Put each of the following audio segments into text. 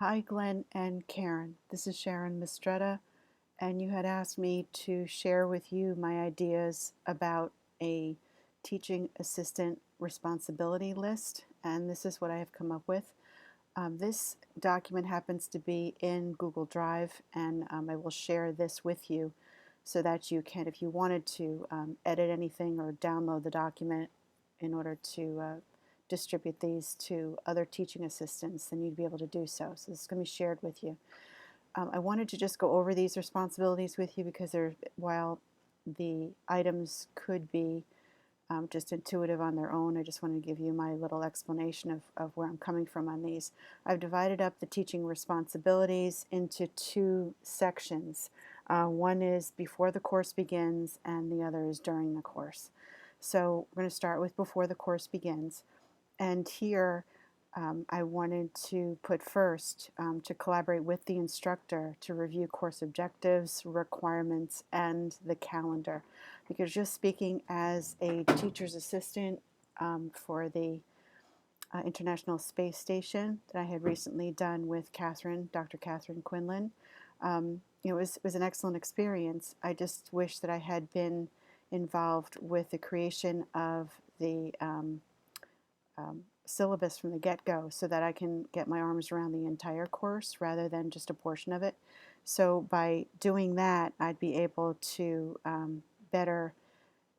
Hi, Glenn and Karen. This is Sharon Mistretta, and you had asked me to share with you my ideas about a teaching assistant responsibility list, and this is what I have come up with. This document happens to be in Google Drive, and I will share this with you so that you can, if you wanted to, edit anything or download the document in order to distribute these to other teaching assistants, then you'd be able to do so. So this is going to be shared with you. I wanted to just go over these responsibilities with you because while the items could be just intuitive on their own, I just wanted to give you my little explanation of where I'm coming from on these. I've divided up the teaching responsibilities into two sections. One is before the course begins and the other is during the course. So we're going to start with before the course begins. And here I wanted to put first to collaborate with the instructor to review course objectives, requirements, and the calendar. Because just speaking as a teacher's assistant for the International Space Station that I had recently done with Dr. Catherine Quinlan, it was an excellent experience. I just wish that I had been involved with the creation of the syllabus from the get-go so that I can get my arms around the entire course rather than just a portion of it. So by doing that, I'd be able to better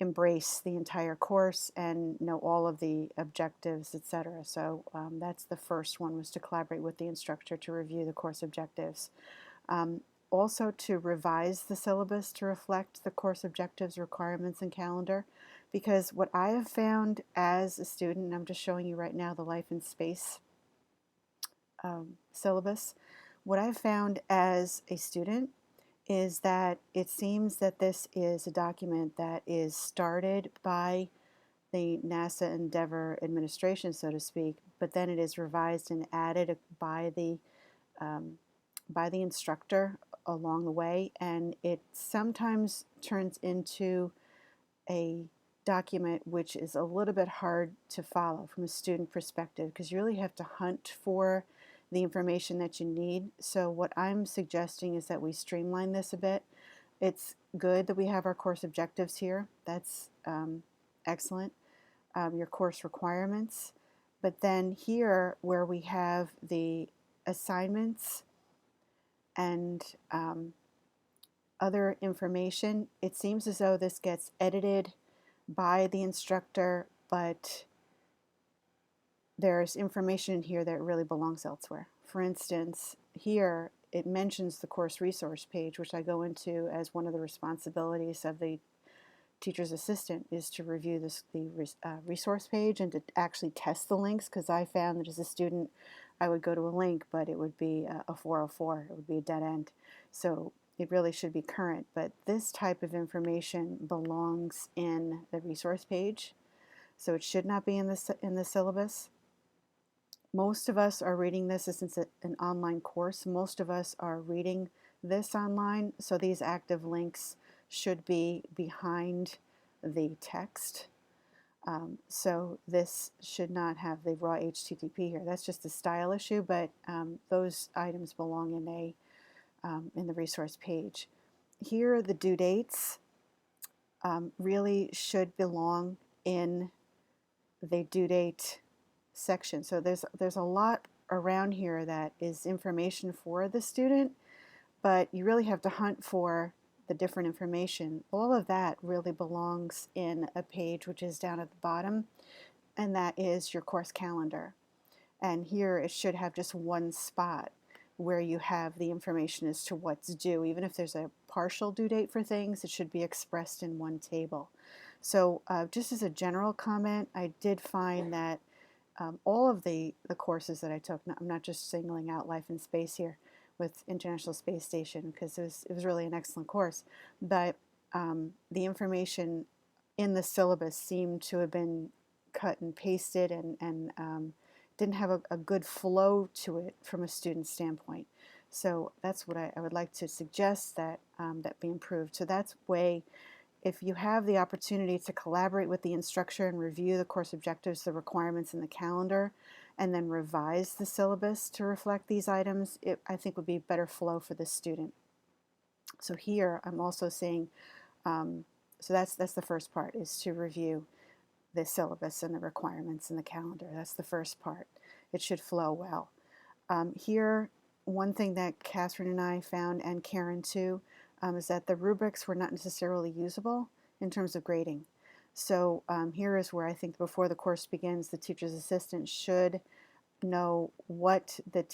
embrace the entire course and know all of the objectives, etc. So that's the first one, was to collaborate with the instructor to review the course objectives. Um, Also to revise the syllabus to reflect the course objectives, requirements, and calendar. Because what I have found as a student, and I'm just showing you right now the life and space syllabus, what I've found as a student is that it seems that this is a document that is started by the NASA Endeavour administration, so to speak, but then it is revised and added um, by the instructor along the way, and it sometimes turns into a document which is a little bit hard to follow from a student perspective because you really have to hunt for the information that you need. So what I'm suggesting is that we streamline this a bit. It's good that we have our course objectives here. That's excellent. Your course requirements. But then here where we have the assignments and other information, it seems as though this gets edited by the instructor, but there's information in here that really belongs elsewhere. For instance, here it mentions the course resource page, which I go into as one of the responsibilities of the teacher's assistant, is to review the resource page and to actually test the links, because I found that as a student I would go to a link but it would be a 404, it would be a dead end. So it really should be current, but this type of information belongs in the resource page, so it should not be in the syllabus. Most of us are reading this, since it's an online course, most of us are reading this online, so these active links should be behind the text. So this should not have the raw HTTP here. That's just a style issue, but those items belong in the resource page. Here, the due dates really should belong in the due date section. So there's a lot around here that is information for the student, but you really have to hunt for the different information. All of that really belongs in a page which is down at the bottom, and that is your course calendar. And here it should have just one spot where you have the information as to what's due. Even if there's a partial due date for things, it should be expressed in one table. So just as a general comment, I did find that all of the courses that I took, I'm not just singling out Life in Space here with International Space Station, because it was really an excellent course, but the information in the syllabus seemed to have been cut and pasted and didn't have a good flow to it from a student standpoint. So that's what I would like to suggest that that be improved. So that's way, if you have the opportunity to collaborate with the instructor and review the course objectives, the requirements, and the calendar, and then revise the syllabus to reflect these items, I think would be better flow for the student. So here I'm also saying, so that's the first part, is to review the syllabus and the requirements and the calendar. That's the first part. It should flow well. Here, one thing that Catherine and I found, and Karen too, is that the rubrics were not necessarily usable in terms of grading. So here is where I think before the course begins, the teacher's assistant should know what the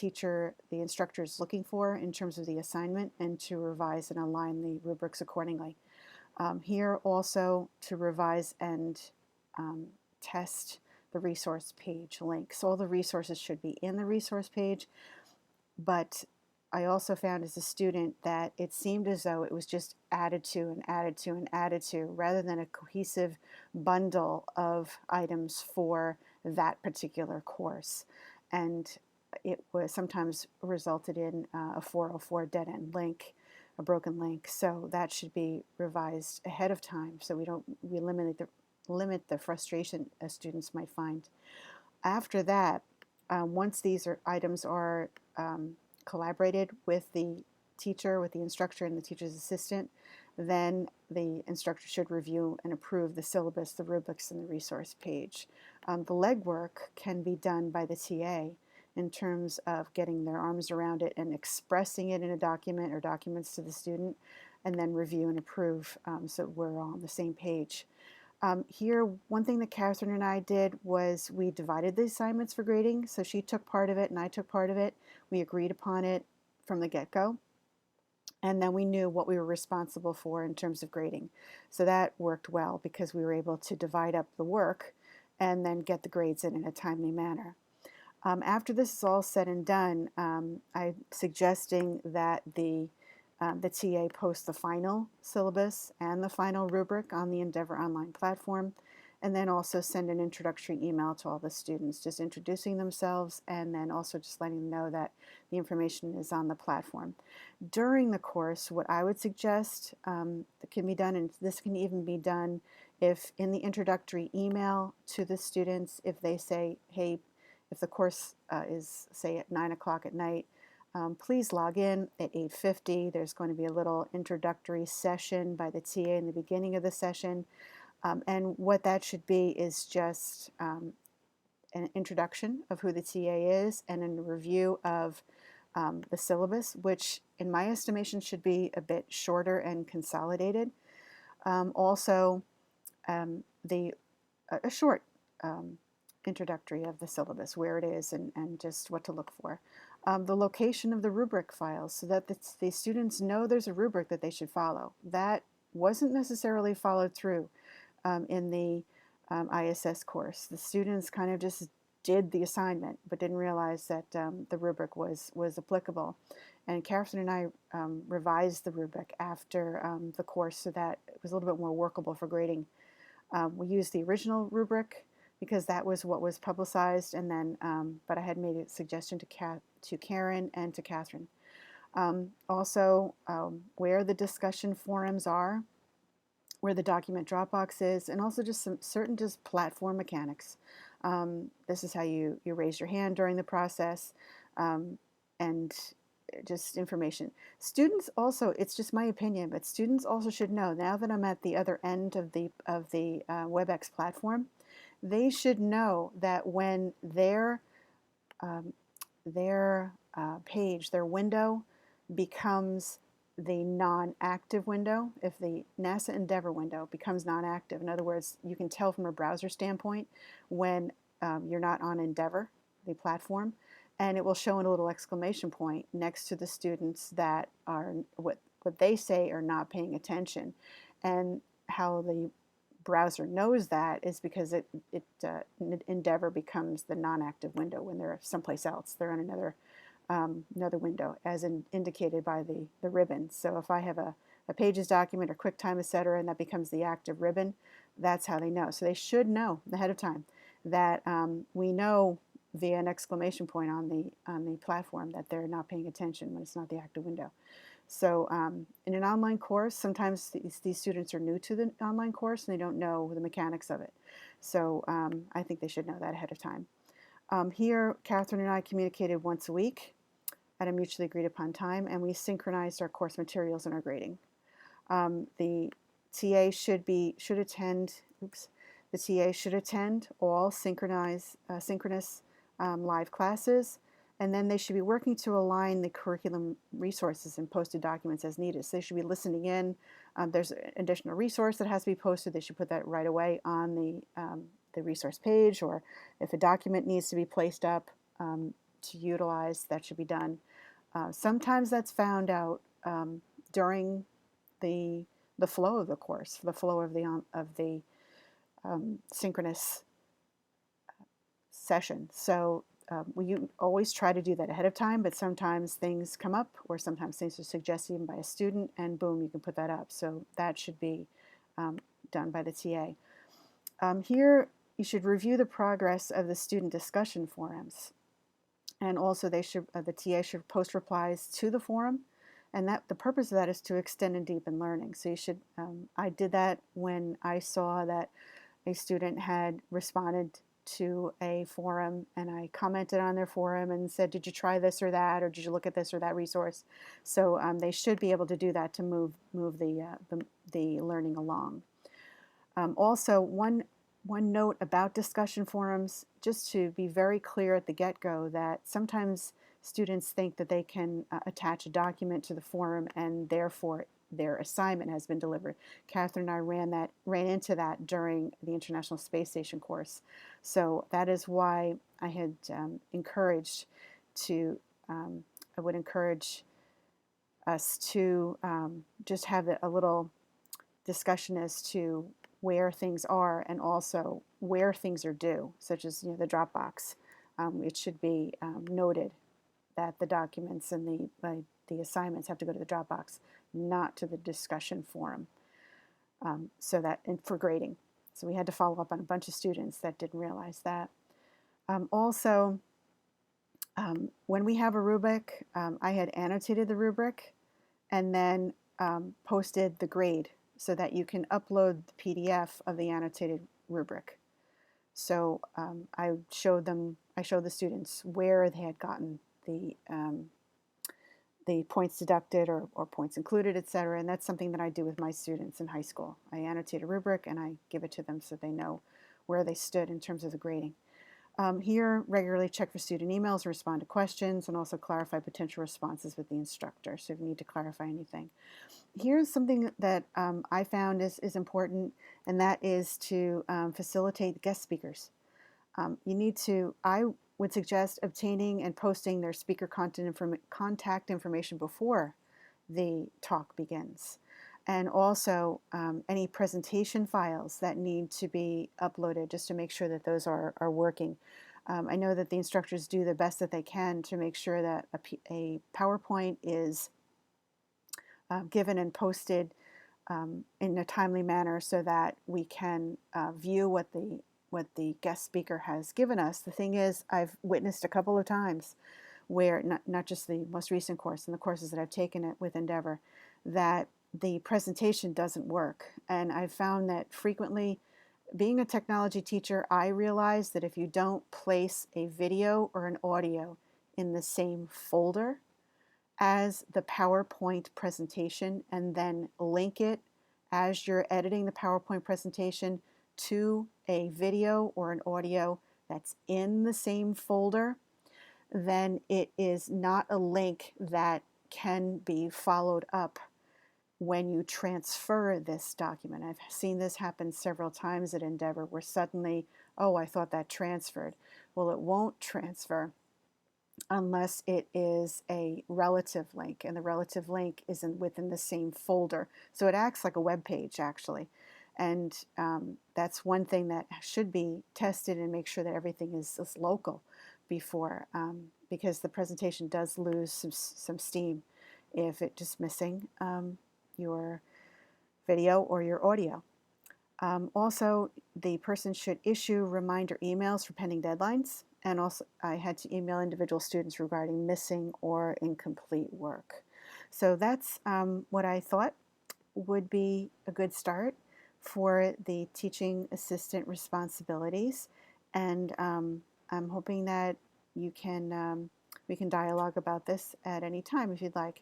instructor is looking for in terms of the assignment, and to revise and align the rubrics accordingly. Here also to revise and test the resource page links. All the resources should be in the resource page, but I also found as a student that it seemed as though it was just added to and added to and added to, rather than a cohesive bundle of items for that particular course. And it was sometimes resulted in a 404 dead-end link, a broken link. So that should be revised ahead of time, so we limit the frustration students might find. After that, once these items are collaborated with the teacher, with the instructor and the teacher's assistant, then the instructor should review and approve the syllabus, the rubrics, and the resource page. The legwork can be done by the TA in terms of getting their arms around it and expressing it in a document or documents to the student, and then review and approve, so we're all on the same page. Here, one thing that Catherine and I did was we divided the assignments for grading. So she took part of it and I took part of it. We agreed upon it from the get-go. And then we knew what we were responsible for in terms of grading. So that worked well because we were able to divide up the work and then get the grades in a timely manner. After this is all said and done, I'm suggesting that the TA post the final syllabus and the final rubric on the Endeavor Online platform, and then also send an introductory email to all the students, just introducing themselves, and then also just letting them know that the information is on the platform. During the course, what I would suggest that can be done, and this can even be done if in the introductory email to the students, if they say, hey, if the course is, say, at 9 o'clock at night, please log in at 8:50. There's going to be a little introductory session by the TA in the beginning of the session. And what that should be is just an introduction of who the TA is and a review of the syllabus, which in my estimation should be a bit shorter and consolidated. Also, a short introductory of the syllabus, where it is and just what to look for. The location of the rubric files, so that the students know there's a rubric that they should follow. That wasn't necessarily followed through in the ISS course. The students kind of just did the assignment but didn't realize that the rubric was applicable. And Catherine and I revised the rubric after the course so that it was a little bit more workable for grading. We used the original rubric because that was what was publicized, and then but I had made a suggestion to Karen and to Catherine. Also, where the discussion forums are, where the document Dropbox is, and also just some certain just platform mechanics. This is how you raise your hand during the process, and just information. Students also, it's just my opinion, but students also should know, now that I'm at the other end of the WebEx platform, they should know that when their page, their window becomes the non-active window, if the NASA Endeavor window becomes non-active, in other words, you can tell from a browser standpoint when you're not on Endeavor, the platform, and it will show in a little exclamation point next to the students that are what they say are not paying attention. And how the browser knows that is because Endeavor becomes the non-active window when they're someplace else. They're on another window, as indicated by the ribbon. So if I have a Pages document or QuickTime, etc., and that becomes the active ribbon, that's how they know. So they should know ahead of time that we know via an exclamation point on the platform that they're not paying attention when it's not the active window. So in an online course, sometimes these students are new to the online course and they don't know the mechanics of it. So I think they should know that ahead of time. Here, Catherine and I communicated once a week at a mutually agreed upon time, and we synchronized our course materials and our grading. The TA should attend. Oops. The TA should attend all synchronous live classes, and then they should be working to align the curriculum resources and posted documents as needed. So they should be listening in. There's an additional resource that has to be posted. They should put that right away on the resource page, or if a document needs to be placed up to utilize, that should be done. Sometimes that's found out during the flow of the course, the flow of the synchronous session. So we always try to do that ahead of time, but sometimes things come up, or sometimes things are suggested even by a student, and boom, you can put that up. So that should be done by the TA. Here, you should review the progress of the student discussion forums, and also the TA should post replies to the forum. And that the purpose of that is to extend and deepen learning. So you should, I did that when I saw that a student had responded to a forum, and I commented on their forum and said, did you try this or that, or did you look at this or that resource? So they should be able to do that to move the learning along. Also, one note about discussion forums, just to be very clear at the get-go, that sometimes students think that they can attach a document to the forum and therefore their assignment has been delivered. Catherine and I ran into that during the International Space Station course. So that is why I had encouraged to, I would encourage us to just have a little discussion as to where things are and also where things are due, such as the Dropbox. It should be noted that the documents and the assignments have to go to the Dropbox, not to the discussion forum. So that, and for grading. So we had to follow up on a bunch of students that didn't realize that. Also, when we have a rubric, I had annotated the rubric and then posted the grade so that you can upload the PDF of the annotated rubric. So I showed the students where they had gotten the points deducted or points included, etc. And that's something that I do with my students in high school. I annotate a rubric and I give it to them so they know where they stood in terms of the grading. Here, regularly check for student emails, respond to questions, and also clarify potential responses with the instructor, so if you need to clarify anything. Here's something that I found is important, and that is to facilitate guest speakers. I would suggest obtaining and posting their speaker contact information before the talk begins. And also any presentation files that need to be uploaded, just to make sure that those are working. I know that the instructors do the best that they can to make sure that a PowerPoint is given and posted in a timely manner so that we can view what the guest speaker has given us. The thing is, I've witnessed a couple of times where, not just the most recent course, and the courses that I've taken it with Endeavor, that the presentation doesn't work. And I've found that frequently, being a technology teacher, I realize that if you don't place a video or an audio in the same folder as the PowerPoint presentation and then link it as you're editing the PowerPoint presentation to a video or an audio that's in the same folder, then it is not a link that can be followed up when you transfer this document. I've seen this happen several times at Endeavor where suddenly, oh, I thought that transferred. Well, it won't transfer unless it is a relative link, and the relative link isn't within the same folder. So it acts like a web page, actually. And that's one thing that should be tested and make sure that everything is local before, because the presentation does lose some steam if it's just missing your video or your audio. Also, the person should issue reminder emails for pending deadlines. And also, I had to email individual students regarding missing or incomplete work. So that's what I thought would be a good start for the teaching assistant responsibilities. And I'm hoping that you can we can dialogue about this at any time if you'd like.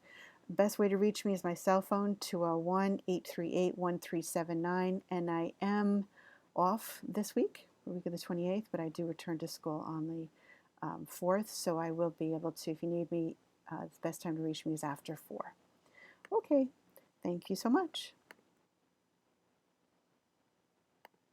Best way to reach me is my cell phone, 201-838-1379, and I am off this week, the week of the 28th, but I do return to school on the 4th, so I will be able to, if you need me, the best time to reach me is after 4. Okay, thank you so much.